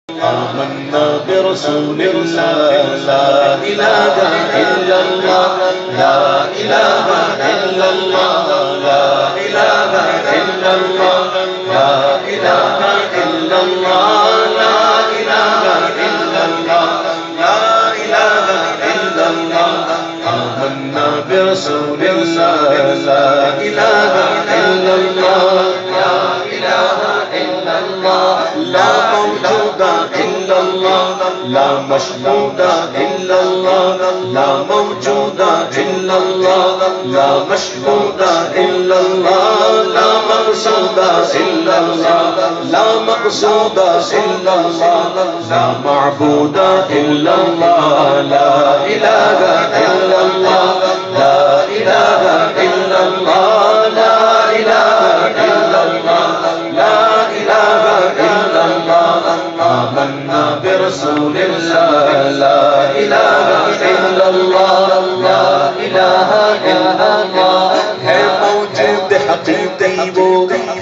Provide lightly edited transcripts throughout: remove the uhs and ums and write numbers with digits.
آمنا برسول الله لا إله إلا الله لا إله إلا الله لا إله إلا الله لا إله إلا الله لا إله إلا الله لا إله إلا الله آمنا برسول الله لا إله إلا الله لا إله إلا الله لا موجود إلا الله لا مشهود إلا الله لا موجود إلا الله لا مشهود إلا الله لا مقصود إلا الله لا مقصود إلا الله لا معبود إلا الله لا إله إلا الله لا إله إلا الله لا إله إلا الله لا إله إلا الله آمنا برسول الله لا إله إلا الله لا إله إلا الله ہے موجود حقیقی وہ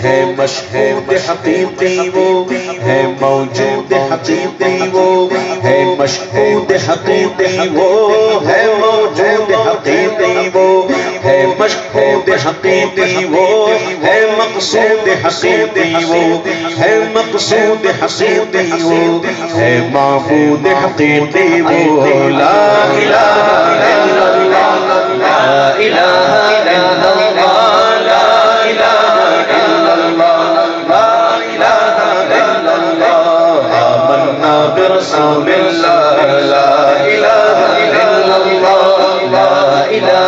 ہے مشہود حقیقی وہ ہے موجود حقیقی وہ ہے مشہود حقیقی وہ ہے موجود حقیقی وہ ہے مشہود حقیقی وہ ہے مقصود حقیقی وہ ہے مقصود حقیقی وہ ہے معبود حقیقی وہ لا الہ الا اللہ لا الہ الا اللہ لا الہ الا اللہ لا الہ الا اللہ آمنا برسول اللہ لا الہ الا اللہ لا الہ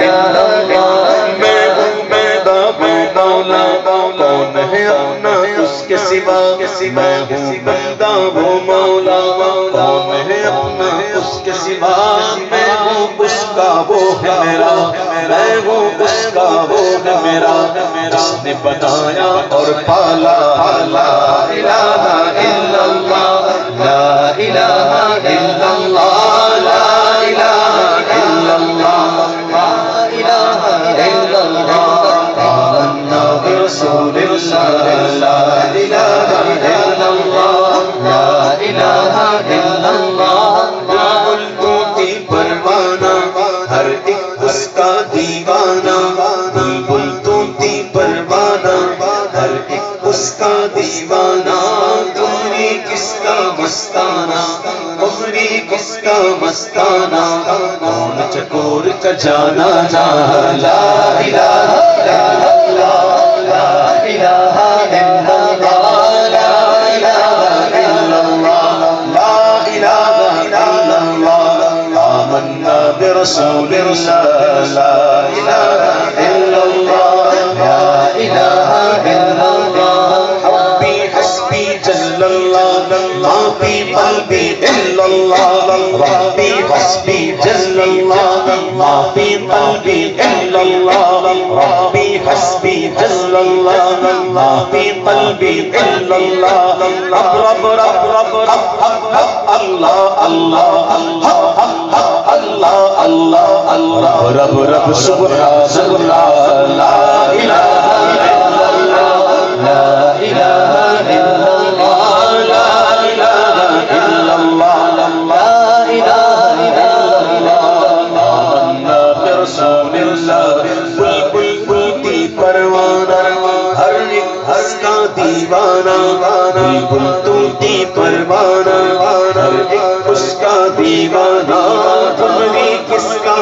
الا اللہ میں ہوں پیدا مولا کون ہے اپنا اس کے سوا میں ہوں بندہ وہ مولا کون ہے اپنا اس کے سوا میں ہوں اس کا وہ ہے میرا میں ہوں اس کا وہ ہے میرا جس نے بنایا اور پالا لا الہ الا اللہ لا الہ الا اللہ لا الہ الا اللہ لا الہ الا اللہ آمنا برسول اللہ لا الہ الا اللہ لا الہ الا اللہ بلبل طوطی پروانہ ہر ایک اس کا دیوانہ بلبل طوطی پروانہ ہر ایک اس کا دیوانہ تمری کس کا مستانہ تمری کس کا مستانہ کون چکور کا جانا جانا لا الہ الا اللہ لا الہ الا اللہ لا الہ الا اللہ لا الہ الا اللہ آمنا برسول اللہ لا الہ الا اللہ لا الہ الا اللہ حبی حسبی جل اللہ ما فی قلبی الا اللہ ربی حسبی جل اللہ ما فی قلبی الا اللہ ربی حسبی جل اللہ ما فی قلبی الا اللہ رب رب رب رب اللہ اللہ اللہ اللہ اللہ رب رب سبحان اللہ لا الہ الا اللہ لا الہ الا اللہ لا الہ الا اللہ لا الہ الا اللہ آمنا برسول اللہ بلبل طوطی پروانہ ہر ایک اس کا دیوانہ بلبل طوطی پروانہ ہر ایک اس کا دیوانہ تمہیں کس کا